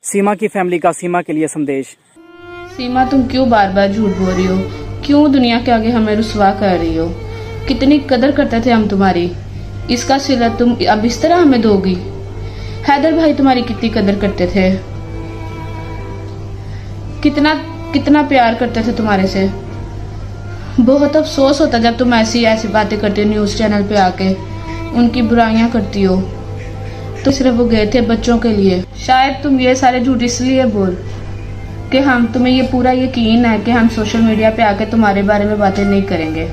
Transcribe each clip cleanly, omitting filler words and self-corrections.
सीमा की फैमिली का सीमा के लिए संदेश। सीमा, तुम क्यों बार बार झूठ बोल रही हो? क्यों दुनिया के आगे हमें रुसवा कर रही हो? कितनी कदर करते थे हम तुम्हारी, इसका सिला तुम अब इस तरह हमें दोगी? हैदर भाई तुम्हारी कितनी कदर करते थे, कितना कितना प्यार करते थे तुम्हारे से। बहुत अफसोस होता जब तुम ऐसी ऐसी बातें करती हो, न्यूज़ चैनल पे आके उनकी बुराइयां करती हो। तो सिर्फ वो गए थे बच्चों के लिए। शायद तुम ये सारे झूठ इसलिए बोल कि हम तुम्हें ये पूरा यकीन है कि हम सोशल मीडिया पे आके तुम्हारे बारे में बातें नहीं करेंगे,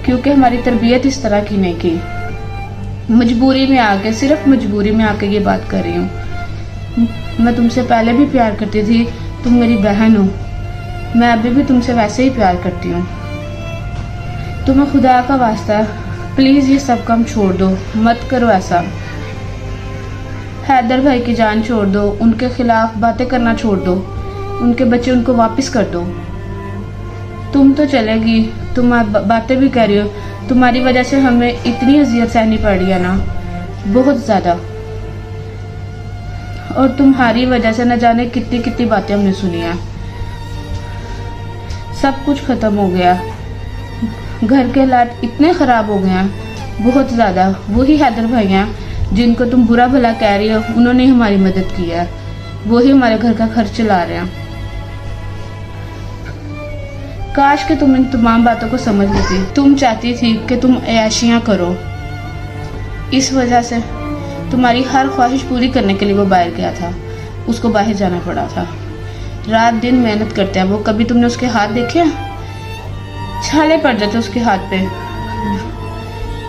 क्योंकि हमारी तरबियत इस तरह की नहीं की। मजबूरी में आके, सिर्फ मजबूरी में आके ये बात कर रही हूँ। मैं तुमसे पहले भी प्यार करती थी, तुम मेरी बहन हो, मैं अभी भी तुमसे वैसे ही प्यार करती हूँ। तुम्हें खुदा का वास्ता है, प्लीज ये सब काम छोड़ दो, मत करो ऐसा। हैदर भाई की जान छोड़ दो, उनके खिलाफ बातें करना छोड़ दो, उनके बच्चे उनको वापस कर दो। तुम तो चलेगी, तुम बातें भी कर रही हो, तुम्हारी वजह से हमें इतनी अजियत सहनी पड़ रही है ना, बहुत ज्यादा। और तुम्हारी वजह से न जाने कितनी कितनी बातें हमने सुनी है। सब कुछ खत्म हो गया, घर के हालात इतने खराब हो गए हैं, बहुत ज्यादा। वही हैदर भाई हैं जिनको तुम बुरा भला कह रही हो, उन्होंने हमारी मदद की है, वही हमारे घर का खर्च चला रहे हैं। काश कि तुम इन तमाम बातों को समझ लेती। तुम चाहती थी कि तुम ऐशियां करो, इस वजह से तुम्हारी हर ख्वाहिश पूरी करने के लिए वो बाहर गया था, उसको बाहर जाना पड़ा था। रात दिन मेहनत करते हैं वो, कभी तुमने उसके हाथ देखे? छाले पड़ जाते उसके हाथ पे।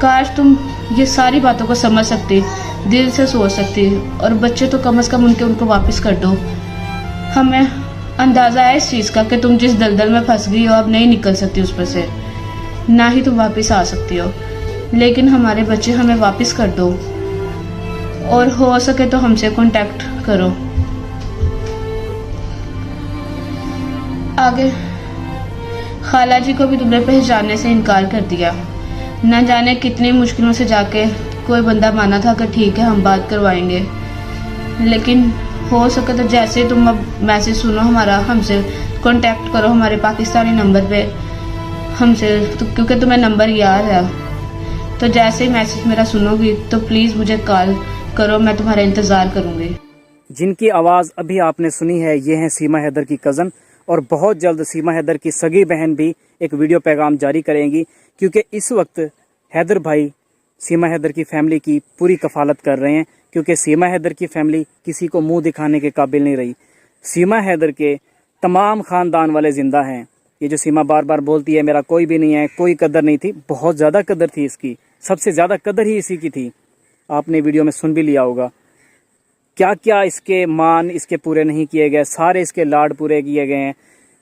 काश तुम ये सारी बातों को समझ सकती, दिल से सोच सकती, और बच्चे तो कम से कम उनको वापस कर दो। हमें अंदाजा है इस चीज का कि तुम जिस दलदल में फंस गई हो, अब नहीं निकल सकती उस पर से, ना ही तुम वापस आ सकती हो। लेकिन हमारे बच्चे हमें वापस कर दो, और हो सके तो हमसे कांटेक्ट करो। आगे खाला जी को भी तुमने पहचानने से इनकार कर दिया। न जाने कितनी मुश्किलों से जाके कोई बंदा माना था कि ठीक है हम बात करवाएंगे, लेकिन हो सके तो जैसे तुम अब मैसेज सुनो हमारा, हमसे कांटेक्ट करो हमारे पाकिस्तानी नंबर पे हमसे, तो क्योंकि तुम्हें नंबर याद है, तो जैसे ही मैसेज मेरा सुनोगी तो प्लीज़ मुझे कॉल करो, मैं तुम्हारा इंतज़ार करूँगी। जिनकी आवाज़ अभी आपने सुनी है, ये है सीमा हैदर की कज़न, और बहुत जल्द सीमा हैदर की सगी बहन भी एक वीडियो पैगाम जारी करेंगी, क्योंकि इस वक्त हैदर भाई सीमा हैदर की फैमिली की पूरी कफालत कर रहे हैं, क्योंकि सीमा हैदर की फैमिली किसी को मुंह दिखाने के काबिल नहीं रही। सीमा हैदर के तमाम ख़ानदान वाले ज़िंदा हैं। ये जो सीमा बार बार बोलती है मेरा कोई भी नहीं है, कोई कदर नहीं थी, बहुत ज़्यादा कदर थी इसकी, सबसे ज़्यादा कदर ही इसी की थी। आपने वीडियो में सुन भी लिया होगा क्या क्या इसके मान इसके पूरे नहीं किए गए, सारे इसके लाड पूरे किए गए हैं।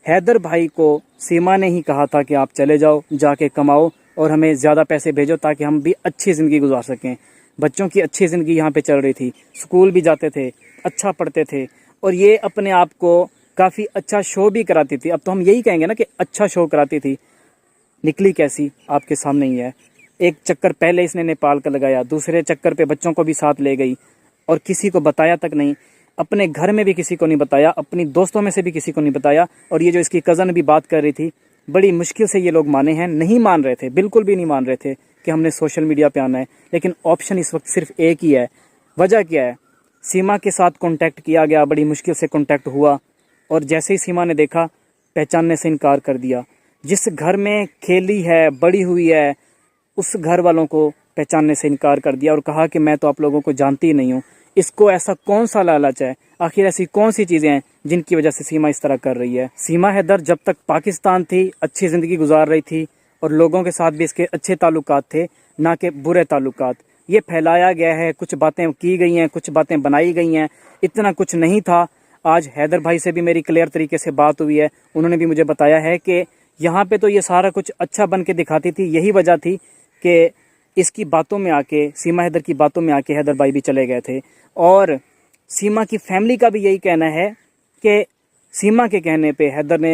हैदर भाई को सीमा ने ही कहा था कि आप चले जाओ, जाके कमाओ और हमें ज़्यादा पैसे भेजो ताकि हम भी अच्छी ज़िंदगी गुजार सकें। बच्चों की अच्छी ज़िंदगी यहाँ पे चल रही थी, स्कूल भी जाते थे, अच्छा पढ़ते थे, और ये अपने आप को काफ़ी अच्छा शो भी कराती थी। अब तो हम यही कहेंगे ना कि अच्छा शो कराती थी। निकली कैसी आपके सामने ही है। एक चक्कर पहले इसने नेपाल का लगाया, दूसरे चक्कर पे बच्चों को भी साथ ले गई और किसी को बताया तक नहीं, अपने घर में भी किसी को नहीं बताया, अपनी दोस्तों में से भी किसी को नहीं बताया। और ये जो इसकी कज़न भी बात कर रही थी, बड़ी मुश्किल से ये लोग माने हैं, नहीं मान रहे थे, बिल्कुल भी नहीं मान रहे थे कि हमने सोशल मीडिया पे आना है। लेकिन ऑप्शन इस वक्त सिर्फ एक ही है। वजह क्या है? सीमा के साथ कॉन्टैक्ट किया गया, बड़ी मुश्किल से कॉन्टैक्ट हुआ, और जैसे ही सीमा ने देखा पहचानने से इनकार कर दिया। जिस घर में खेली है, बड़ी हुई है, उस घर वालों को पहचानने से इनकार कर दिया और कहा कि मैं तो आप लोगों को जानती ही नहीं हूँ। इसको ऐसा कौन सा लालच है? आखिर ऐसी कौन सी चीज़ें हैं जिनकी वजह से सीमा इस तरह कर रही है? सीमा हैदर जब तक पाकिस्तान थी, अच्छी ज़िंदगी गुजार रही थी और लोगों के साथ भी इसके अच्छे ताल्लुकात थे, ना कि बुरे ताल्लुकात। ये फैलाया गया है, कुछ बातें की गई हैं, कुछ बातें बनाई गई हैं, इतना कुछ नहीं था। आज हैदर भाई से भी मेरी क्लियर तरीके से बात हुई है, उन्होंने भी मुझे बताया है कि यहाँ पे तो ये सारा कुछ अच्छा बन के दिखाती थी। यही वजह थी कि इसकी बातों में आके, सीमा हैदर की बातों में आके हैदर भाई भी चले गए थे। और सीमा की फैमिली का भी यही कहना है कि सीमा के कहने पे हैदर ने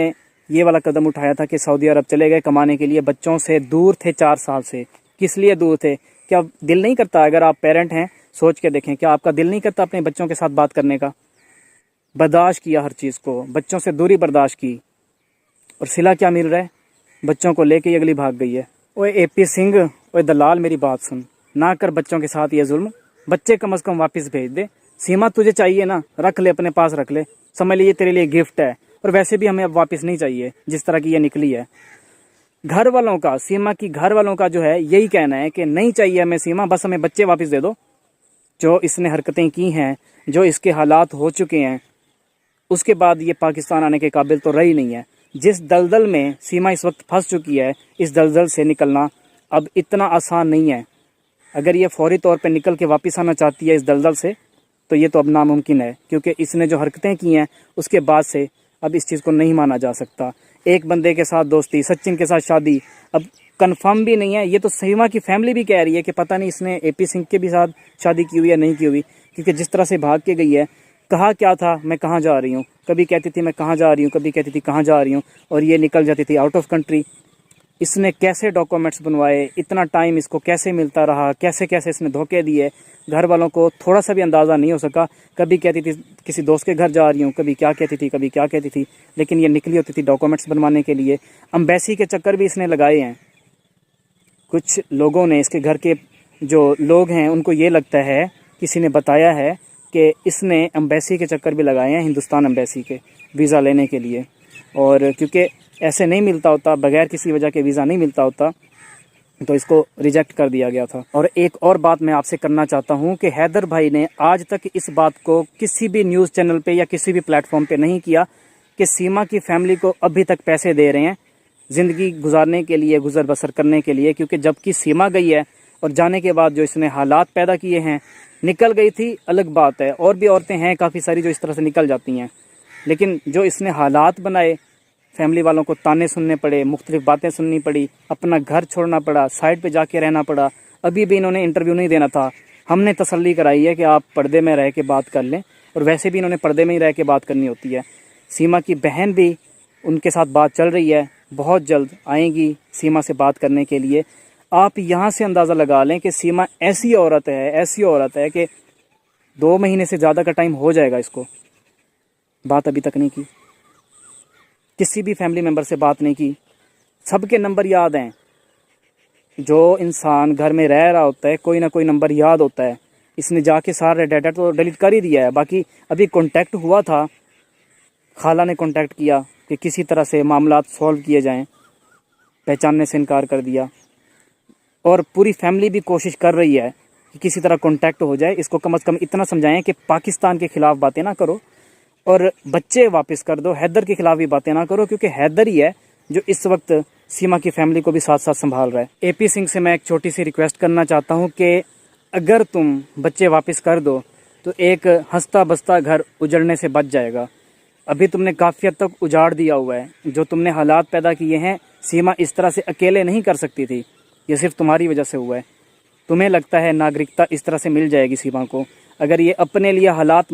ये वाला कदम उठाया था कि सऊदी अरब चले गए कमाने के लिए। बच्चों से दूर थे 4 साल से। किस लिए दूर थे? क्या दिल नहीं करता? अगर आप पेरेंट हैं सोच के देखें, क्या आपका दिल नहीं करता अपने बच्चों के साथ बात करने का? बर्दाश्त किया हर चीज़ को, बच्चों से दूरी बर्दाश्त की, और सिला क्या मिल रहा है? बच्चों को लेके ही अगली भाग गई है। ओए एपी सिंह, ओए दलाल, मेरी बात सुन, ना कर बच्चों के साथ ये जुल्म, बच्चे कम से कम वापस भेज दे। सीमा तुझे चाहिए ना, रख ले, अपने पास रख ले, समझ लीजिए तेरे लिए गिफ्ट है। और वैसे भी हमें अब वापस नहीं चाहिए जिस तरह की ये निकली है। घर वालों का, सीमा की घर वालों का जो है यही कहना है कि नहीं चाहिए हमें सीमा, बस हमें बच्चे वापस दे दो। जो इसने हरकतें की हैं, जो इसके हालात हो चुके हैं, उसके बाद ये पाकिस्तान आने के काबिल तो रही नहीं है। जिस दलदल में सीमा इस वक्त फंस चुकी है, इस दलदल से निकलना अब इतना आसान नहीं है। अगर ये फौरी तौर पे निकल के वापस आना चाहती है इस दलदल से, तो ये तो अब नामुमकिन है, क्योंकि इसने जो हरकतें की हैं उसके बाद से अब इस चीज़ को नहीं माना जा सकता। एक बंदे के साथ दोस्ती, सचिन के साथ शादी, अब कंफर्म भी नहीं है। ये तो सीमा की फैमिली भी कह रही है कि पता नहीं इसने एपी सिंह के भी साथ शादी की हुई या नहीं की हुई, क्योंकि जिस तरह से भाग के गई है। कहा क्या था, मैं कहाँ जा रही हूँ, कभी कहती थी मैं कहाँ जा रही हूँ, कभी कहती थी कहाँ जा रही हूँ, और ये निकल जाती थी आउट ऑफ कंट्री। इसने कैसे डॉक्यूमेंट्स बनवाए, इतना टाइम इसको कैसे मिलता रहा, कैसे कैसे इसने धोखे दिए, घर वालों को थोड़ा सा भी अंदाज़ा नहीं हो सका। कभी कहती थी किसी दोस्त के घर जा रही हूँ, कभी क्या कहती थी, कभी क्या कहती थी, लेकिन ये निकली होती थी डॉक्यूमेंट्स बनवाने के लिए। एम्बेसी के चक्कर भी इसने लगाए हैं। कुछ लोगों ने, इसके घर के जो लोग हैं, उनको ये लगता है, किसी ने बताया है कि इसने एम्बेसी के चक्कर भी लगाए हैं, हिंदुस्तान एम्बेसी के वीज़ा लेने के लिए। और क्योंकि ऐसे नहीं मिलता होता, बगैर किसी वजह के वीज़ा नहीं मिलता होता, तो इसको रिजेक्ट कर दिया गया था। और एक और बात मैं आपसे करना चाहता हूं कि हैदर भाई ने आज तक इस बात को किसी भी न्यूज़ चैनल पे या किसी भी प्लेटफॉर्म पे नहीं किया कि सीमा की फैमिली को अभी तक पैसे दे रहे हैं ज़िंदगी गुजारने के लिए, गुजर बसर करने के लिए। क्योंकि जबकि सीमा गई है और जाने के बाद जो इसने हालात पैदा किए हैं, निकल गई थी अलग बात है, और भी औरतें हैं काफ़ी सारी जो इस तरह से निकल जाती हैं, लेकिन जो इसने हालात बनाए, फैमिली वालों को ताने सुनने पड़े, मुख्तलिफ बातें सुननी पड़ी, अपना घर छोड़ना पड़ा, साइड पे जाके रहना पड़ा। अभी भी इन्होंने इंटरव्यू नहीं देना था, हमने तसल्ली कराई है कि आप पर्दे में रह के बात कर लें, और वैसे भी इन्होंने पर्दे में ही रह के बात करनी होती है। सीमा की बहन भी, उनके साथ बात चल रही है, बहुत जल्द आएंगी सीमा से बात करने के लिए। आप यहाँ से अंदाज़ा लगा लें कि सीमा ऐसी औरत है कि 2 महीने से ज़्यादा का टाइम हो जाएगा इसको, बात अभी तक नहीं की, किसी भी फैमिली मेम्बर से बात नहीं की। सबके नंबर याद हैं। जो इंसान घर में रह रहा होता है, कोई ना कोई नंबर याद होता है। इसने जाके सारा डाटा तो डिलीट कर ही दिया है। बाकी अभी कांटेक्ट हुआ था, खाला ने कांटेक्ट किया कि किसी तरह से मामला सॉल्व किए जाएं, पहचानने से इनकार कर दिया। और पूरी फैमिली भी कोशिश कर रही है कि किसी तरह कांटेक्ट हो जाए। इसको कम से कम इतना समझाएं कि पाकिस्तान के ख़िलाफ़ बातें ना करो और बच्चे वापस कर दो, हैदर के खिलाफ भी बातें ना करो, क्योंकि हैदर ही है जो इस वक्त सीमा की फैमिली को भी साथ साथ संभाल रहा है। एपी सिंह से मैं एक छोटी सी रिक्वेस्ट करना चाहता हूं कि अगर तुम बच्चे वापस कर दो तो एक हंसता बसता घर उजड़ने से बच जाएगा। अभी तुमने काफ़ी हद तक उजाड़ दिया हुआ है। जो तुमने हालात पैदा किए हैं, सीमा इस तरह से अकेले नहीं कर सकती थी, ये सिर्फ तुम्हारी वजह से हुआ है। तुम्हें लगता है नागरिकता इस तरह से मिल जाएगी सीमा को, अगर ये अपने लिए हालात